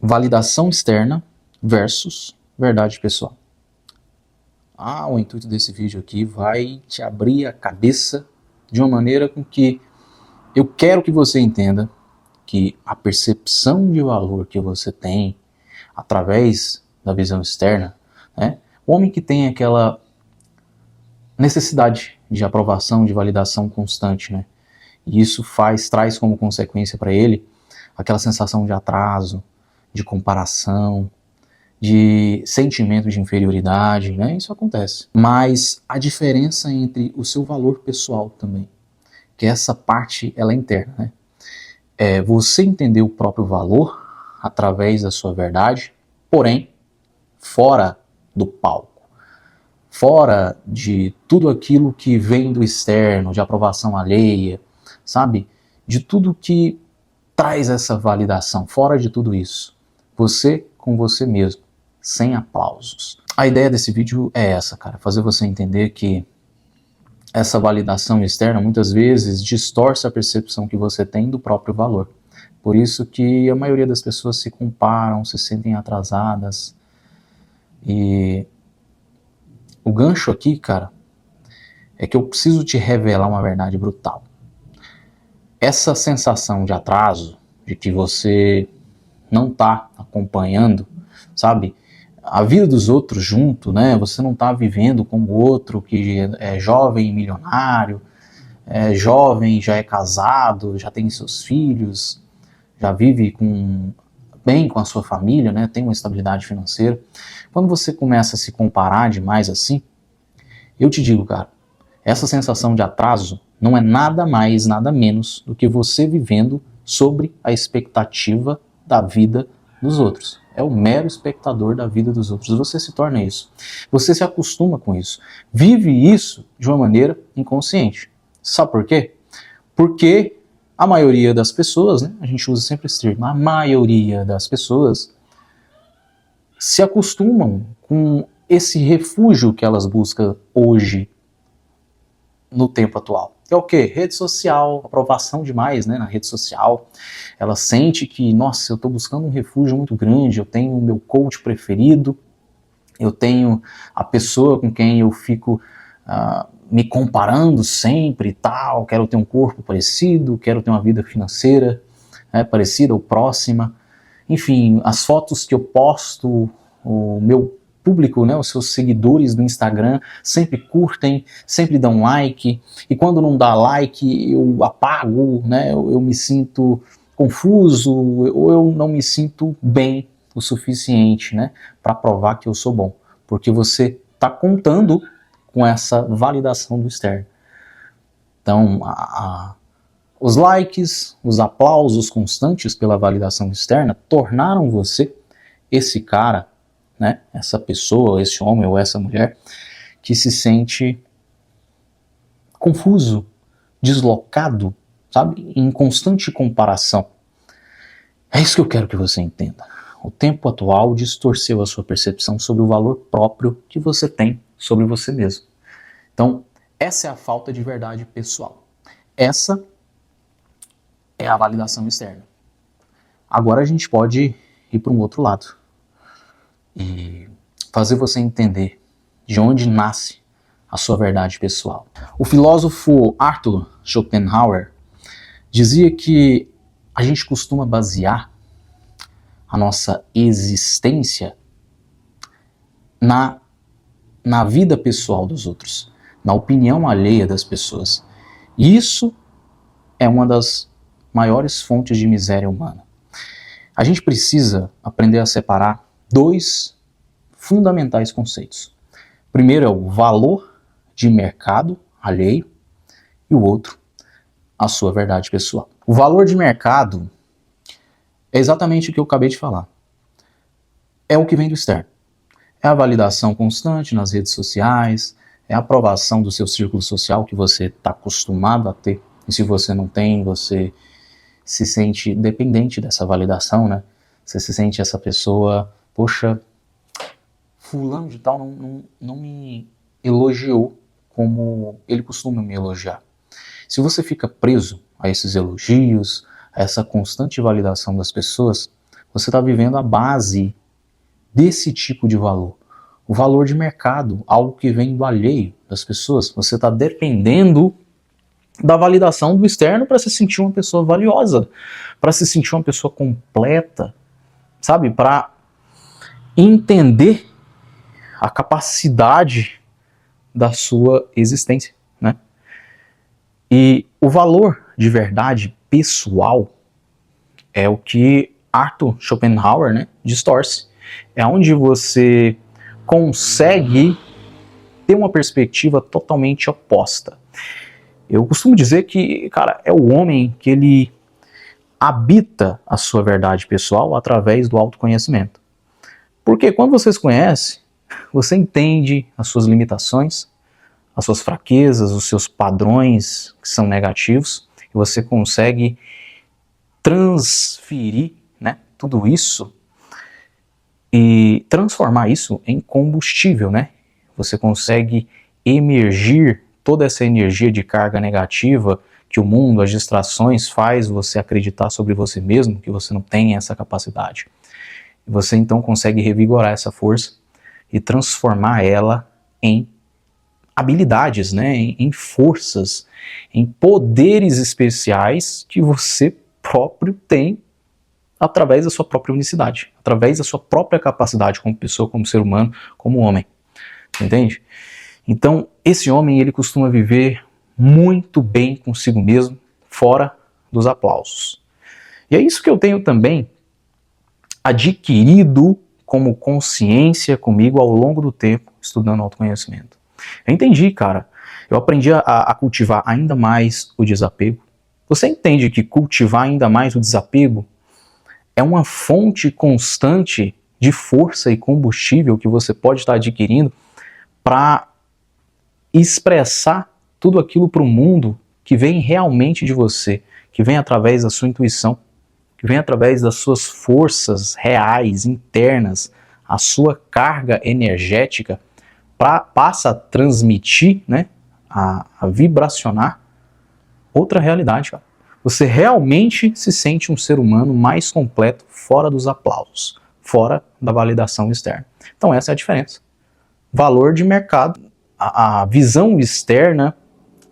Validação externa versus verdade pessoal. O intuito desse vídeo aqui vai te abrir a cabeça de uma maneira com que eu quero que você entenda que a percepção de valor que você tem através da visão externa, né? O homem que tem aquela necessidade de aprovação, de validação constante, né? E isso traz como consequência para ele aquela sensação de atraso, de comparação, de sentimento de inferioridade, né? Isso acontece. Mas a diferença entre o seu valor pessoal também, que essa parte ela é interna, né? É você entender o próprio valor através da sua verdade, porém fora do palco, fora de tudo aquilo que vem do externo, de aprovação alheia, sabe? De tudo que traz essa validação, fora de tudo isso. Você com você mesmo, sem aplausos. A ideia desse vídeo é essa, cara, fazer você entender que essa validação externa muitas vezes distorce a percepção que você tem do próprio valor. Por isso que a maioria das pessoas se comparam, se sentem atrasadas. E o gancho aqui, cara, é que eu preciso te revelar uma verdade brutal. Essa sensação de atraso, de que você não está acompanhando, sabe, a vida dos outros junto, né? Você não está vivendo como o outro que é jovem e milionário, é jovem, já é casado, já tem seus filhos, já vive bem com a sua família, né? Tem uma estabilidade financeira. Quando você começa a se comparar demais assim, eu te digo, cara, essa sensação de atraso não é nada mais, nada menos do que você vivendo sobre a expectativa da vida dos outros. É o mero espectador da vida dos outros. Você se torna isso. Você se acostuma com isso. Vive isso de uma maneira inconsciente. Sabe por quê? Porque a maioria das pessoas, né, a gente usa sempre esse termo, a maioria das pessoas se acostumam com esse refúgio que elas buscam hoje no tempo atual. É o quê? Rede social, aprovação demais, né, na rede social. Ela sente que, nossa, eu estou buscando um refúgio muito grande, eu tenho o meu coach preferido, eu tenho a pessoa com quem eu fico me comparando sempre e tal, quero ter um corpo parecido, quero ter uma vida financeira parecida ou próxima. Enfim, as fotos que eu posto, o meu público, né, os seus seguidores do Instagram sempre curtem, sempre dão like, e quando não dá like eu apago, né, eu me sinto confuso, ou eu não me sinto bem o suficiente, né, para provar que eu sou bom, porque você está contando com essa validação do externo. Então, os likes, os aplausos constantes pela validação externa tornaram você esse cara, né, essa pessoa, esse homem ou essa mulher que se sente confuso, deslocado, sabe, em constante comparação. É isso que eu quero que você entenda. O tempo atual distorceu a sua percepção sobre o valor próprio que você tem sobre você mesmo. Então, essa é a falta de verdade pessoal. Essa é a validação externa. Agora a gente pode ir para um outro lado e fazer você entender de onde nasce a sua verdade pessoal. O filósofo Arthur Schopenhauer dizia que a gente costuma basear a nossa existência na vida pessoal dos outros, na opinião alheia das pessoas. E isso é uma das maiores fontes de miséria humana. A gente precisa aprender a separar dois fundamentais conceitos. O primeiro é o valor de mercado alheio e o outro, a sua verdade pessoal. O valor de mercado é exatamente o que eu acabei de falar. É o que vem do externo. É a validação constante nas redes sociais, é a aprovação do seu círculo social que você está acostumado a ter. E se você não tem, você se sente dependente dessa validação, né? Você se sente essa pessoa, poxa, fulano de tal não me elogiou como ele costuma me elogiar. Se você fica preso a esses elogios, a essa constante validação das pessoas, você está vivendo a base desse tipo de valor. O valor de mercado, algo que vem do alheio das pessoas. Você está dependendo da validação do externo para se sentir uma pessoa valiosa, para se sentir uma pessoa completa, sabe? Para entender a capacidade da sua existência, né? E o valor de verdade pessoal é o que Arthur Schopenhauer, né, distorce. É onde você consegue ter uma perspectiva totalmente oposta. Eu costumo dizer que, cara, é o homem que ele habita a sua verdade pessoal através do autoconhecimento. Porque quando você se conhece, você entende as suas limitações, as suas fraquezas, os seus padrões que são negativos, e você consegue transferir, né, tudo isso e transformar isso em combustível, né? Você consegue emergir toda essa energia de carga negativa que o mundo, as distrações faz você acreditar sobre você mesmo, que você não tem essa capacidade. E você então consegue revigorar essa força e transformar ela em habilidades, né? Em forças, em poderes especiais que você próprio tem através da sua própria unicidade, através da sua própria capacidade como pessoa, como ser humano, como homem. Entende? Então, esse homem, ele costuma viver muito bem consigo mesmo, fora dos aplausos. E é isso que eu tenho também adquirido como consciência comigo ao longo do tempo, estudando autoconhecimento. Eu entendi, cara. Eu aprendi a cultivar ainda mais o desapego. Você entende que cultivar ainda mais o desapego é uma fonte constante de força e combustível que você pode estar adquirindo para expressar tudo aquilo para o mundo que vem realmente de você, que vem através da sua intuição, que vem através das suas forças reais, internas, a sua carga energética passa a transmitir, né, a vibracionar outra realidade, cara. Você realmente se sente um ser humano mais completo fora dos aplausos, fora da validação externa. Então essa é a diferença. Valor de mercado. A visão externa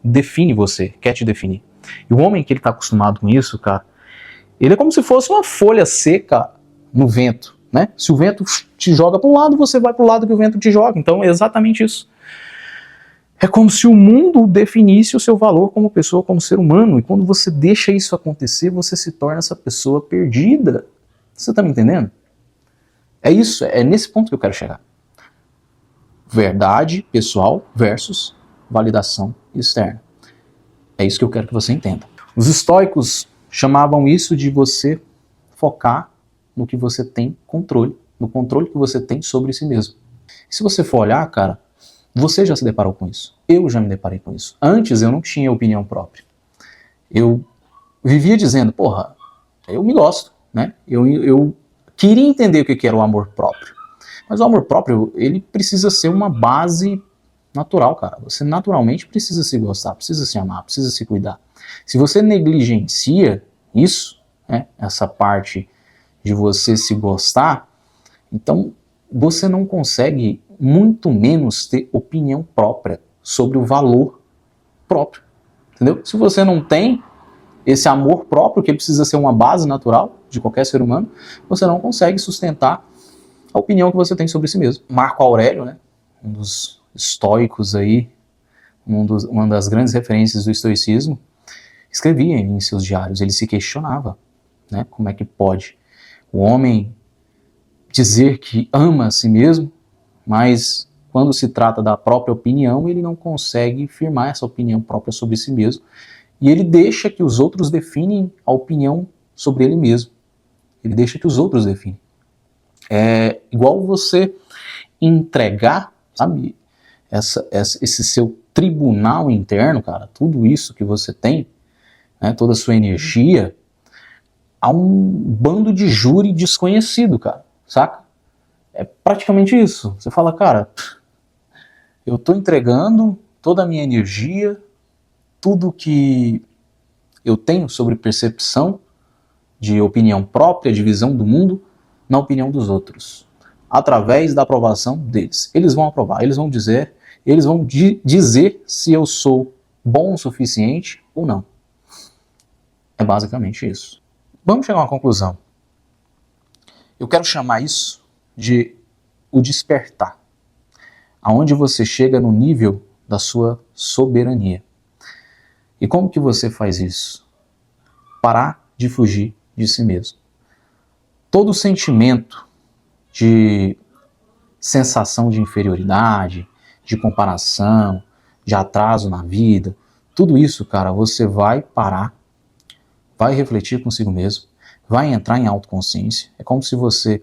define você, quer te definir. E o homem que ele está acostumado com isso, cara, ele é como se fosse uma folha seca no vento, né? Se o vento te joga para um lado, você vai para o lado que o vento te joga. Então é exatamente isso. É como se o mundo definisse o seu valor como pessoa, como ser humano. E quando você deixa isso acontecer, você se torna essa pessoa perdida. Você está me entendendo? É isso, é nesse ponto que eu quero chegar. Verdade pessoal versus validação externa. É isso que eu quero que você entenda. Os estoicos chamavam isso de você focar no que você tem controle, no controle que você tem sobre si mesmo. E se você for olhar, cara, você já se deparou com isso. Eu já me deparei com isso. Antes eu não tinha opinião própria. Eu vivia dizendo, porra, eu me gosto, né? Eu queria entender o que era o amor próprio. Mas o amor próprio, ele precisa ser uma base natural, cara. Você naturalmente precisa se gostar, precisa se amar, precisa se cuidar. Se você negligencia isso, né, essa parte de você se gostar, então você não consegue muito menos ter opinião própria sobre o valor próprio, entendeu? Se você não tem esse amor próprio, que precisa ser uma base natural de qualquer ser humano, você não consegue sustentar a opinião que você tem sobre si mesmo. Marco Aurélio, né, um dos estoicos aí, uma das grandes referências do estoicismo, escrevia em seus diários, ele se questionava, né, como é que pode o homem dizer que ama a si mesmo, mas quando se trata da própria opinião, ele não consegue firmar essa opinião própria sobre si mesmo, e ele deixa que os outros definem a opinião sobre ele mesmo. Ele deixa que os outros definem. É igual você entregar, sabe, esse seu tribunal interno, cara, tudo isso que você tem, né, toda a sua energia, a um bando de júri desconhecido, cara, saca? É praticamente isso. Você fala, cara, eu tô entregando toda a minha energia, tudo que eu tenho sobre percepção, de opinião própria, de visão do mundo, na opinião dos outros, através da aprovação deles. Eles vão aprovar, eles vão dizer se eu sou bom o suficiente ou não. É basicamente isso. Vamos chegar a uma conclusão. Eu quero chamar isso de o despertar, aonde você chega no nível da sua soberania. E como que você faz isso? Parar de fugir de si mesmo. Todo sentimento de sensação de inferioridade, de comparação, de atraso na vida, tudo isso, cara, você vai parar, vai refletir consigo mesmo, vai entrar em autoconsciência. É como se você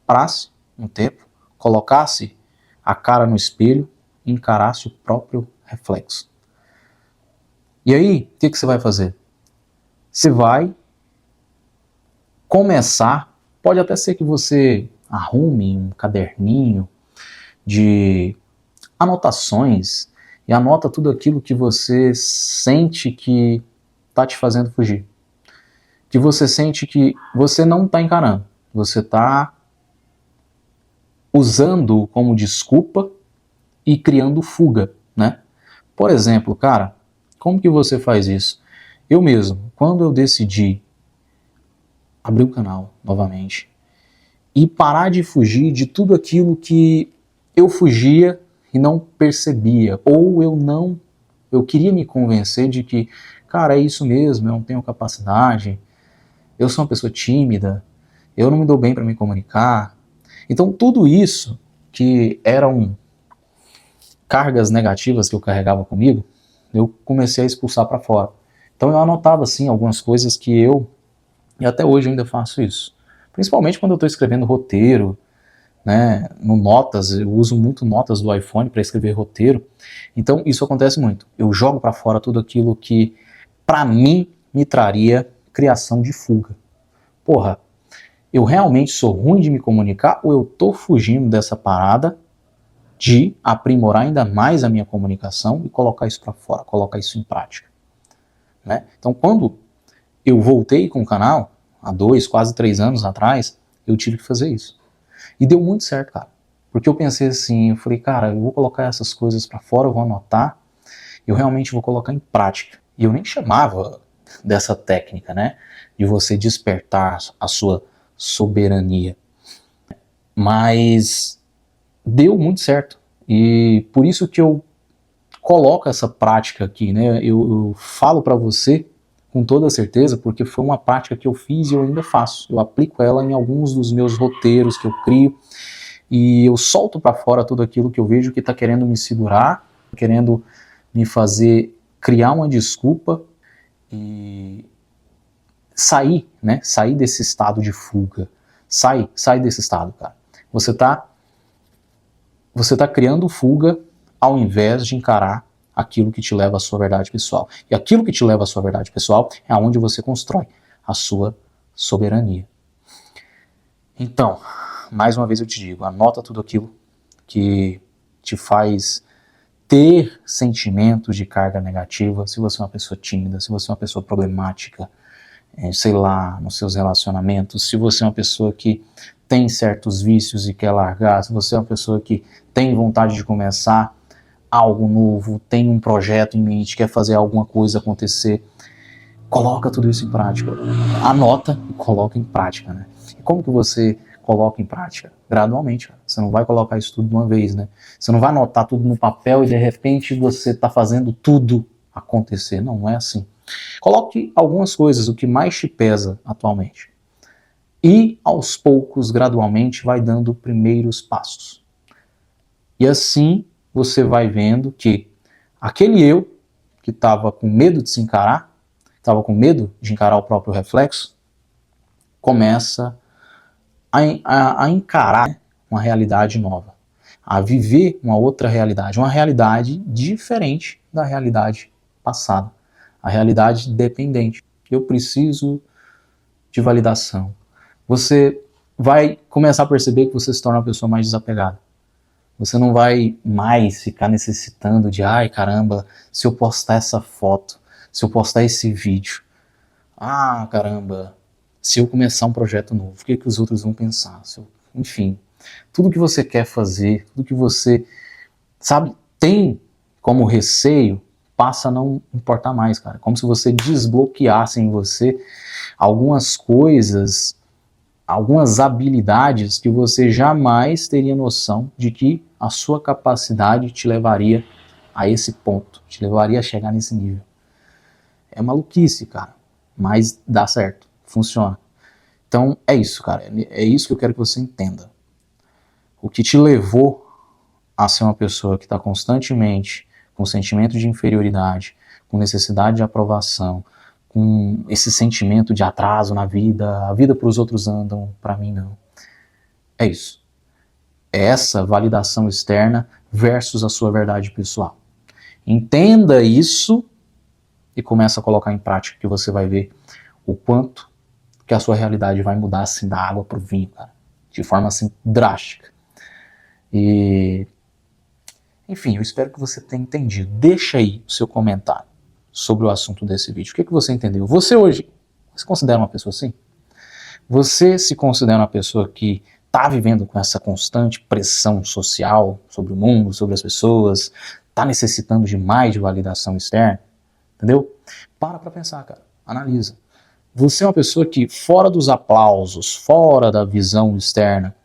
parasse um tempo, colocasse a cara no espelho e encarasse o próprio reflexo. E aí, o que você vai fazer? Você vai começar, pode até ser que você arrume um caderninho de anotações e anota tudo aquilo que você sente que está te fazendo fugir. Que você sente que você não está encarando, você está usando como desculpa e criando fuga, né? Por exemplo, cara, como que você faz isso? Eu mesmo, quando eu decidi abrir o canal novamente e parar de fugir de tudo aquilo que eu fugia e não percebia, ou eu queria me convencer de que, cara, é isso mesmo, eu não tenho capacidade, eu sou uma pessoa tímida, eu não me dou bem para me comunicar. Então tudo isso que eram cargas negativas que eu carregava comigo, eu comecei a expulsar para fora. Então eu anotava assim algumas coisas que e até hoje eu ainda faço isso. Principalmente quando eu estou escrevendo roteiro, né, no Notas, eu uso muito Notas do iPhone para escrever roteiro. Então isso acontece muito. Eu jogo para fora tudo aquilo que para mim me traria criação de fuga. Porra, eu realmente sou ruim de me comunicar ou eu tô fugindo dessa parada de aprimorar ainda mais a minha comunicação e colocar isso para fora, colocar isso em prática, né? Então quando eu voltei com o canal, há 2, quase 3 anos atrás, eu tive que fazer isso. E deu muito certo, cara. Porque eu pensei assim, eu falei, cara, eu vou colocar essas coisas para fora, eu vou anotar, eu realmente vou colocar em prática. E eu nem chamava dessa técnica, né? De você despertar a sua soberania. Mas deu muito certo. E por isso que eu coloco essa prática aqui, né? Eu falo para você com toda certeza, porque foi uma prática que eu fiz e eu ainda faço. Eu aplico ela em alguns dos meus roteiros que eu crio e eu solto para fora tudo aquilo que eu vejo que está querendo me segurar, querendo me fazer criar uma desculpa e sair, né? Sair desse estado de fuga. Sai desse estado, cara. Você tá criando fuga ao invés de encarar aquilo que te leva à sua verdade pessoal. E aquilo que te leva à sua verdade pessoal é onde você constrói a sua soberania. Então, mais uma vez eu te digo, anota tudo aquilo que te faz ter sentimentos de carga negativa, se você é uma pessoa tímida, se você é uma pessoa problemática, sei lá, nos seus relacionamentos, se você é uma pessoa que tem certos vícios e quer largar, se você é uma pessoa que tem vontade de começar algo novo, tem um projeto em mente, quer fazer alguma coisa acontecer, coloca tudo isso em prática. Anota e coloca em prática, né? E como que você coloca em prática? Gradualmente, cara. Você não vai colocar isso tudo de uma vez, né? Você não vai anotar tudo no papel e de repente você está fazendo tudo acontecer. Não, não é assim. Coloque algumas coisas, o que mais te pesa atualmente. E aos poucos, gradualmente, vai dando primeiros passos. E assim você vai vendo que aquele eu que estava com medo de se encarar, estava com medo de encarar o próprio reflexo, começa a encarar uma realidade nova, a viver uma outra realidade, uma realidade diferente da realidade passada, a realidade dependente. Eu preciso de validação. Você vai começar a perceber que você se torna uma pessoa mais desapegada. Você não vai mais ficar necessitando de, ai caramba, se eu postar essa foto, se eu postar esse vídeo, ah caramba, Se eu começar um projeto novo, o que os outros vão pensar? Enfim, tudo que você quer fazer, tudo que você, sabe, tem como receio, passa a não importar mais, cara. Como se você desbloqueasse em você algumas coisas, algumas habilidades que você jamais teria noção de que a sua capacidade te levaria a esse ponto, te levaria a chegar nesse nível. É maluquice, cara, mas dá certo, funciona. Então é isso, cara, é isso que eu quero que você entenda. O que te levou a ser uma pessoa que está constantemente com sentimento de inferioridade, com necessidade de aprovação, com esse sentimento de atraso na vida, a vida para os outros andam, para mim não. É isso. É essa validação externa versus a sua verdade pessoal. Entenda isso e começa a colocar em prática, que você vai ver o quanto que a sua realidade vai mudar assim da água para o vinho, cara, de forma assim drástica. E enfim, eu espero que você tenha entendido. Deixa aí o seu comentário sobre o assunto desse vídeo. O que você entendeu? Você hoje se considera uma pessoa assim? Você se considera uma pessoa que está vivendo com essa constante pressão social sobre o mundo, sobre as pessoas, está necessitando de mais de validação externa? Entendeu? Para pensar, cara. Analisa. Você é uma pessoa que, fora dos aplausos, fora da visão externa,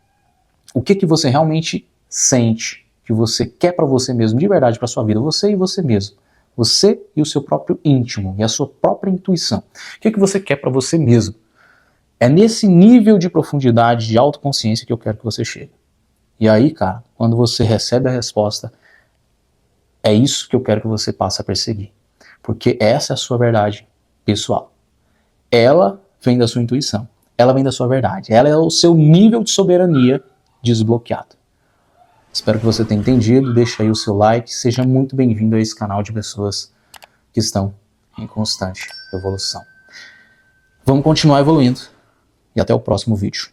o que você realmente sente, que você quer para você mesmo, de verdade, para sua vida, você e você mesmo. Você e o seu próprio íntimo, e a sua própria intuição. O que você quer para você mesmo? É nesse nível de profundidade, de autoconsciência que eu quero que você chegue. E aí, cara, quando você recebe a resposta, é isso que eu quero que você passe a perseguir. Porque essa é a sua verdade pessoal. Ela vem da sua intuição. Ela vem da sua verdade. Ela é o seu nível de soberania desbloqueado. Espero que você tenha entendido. Deixa aí o seu like. Seja muito bem-vindo a esse canal de pessoas que estão em constante evolução. Vamos continuar evoluindo. E até o próximo vídeo.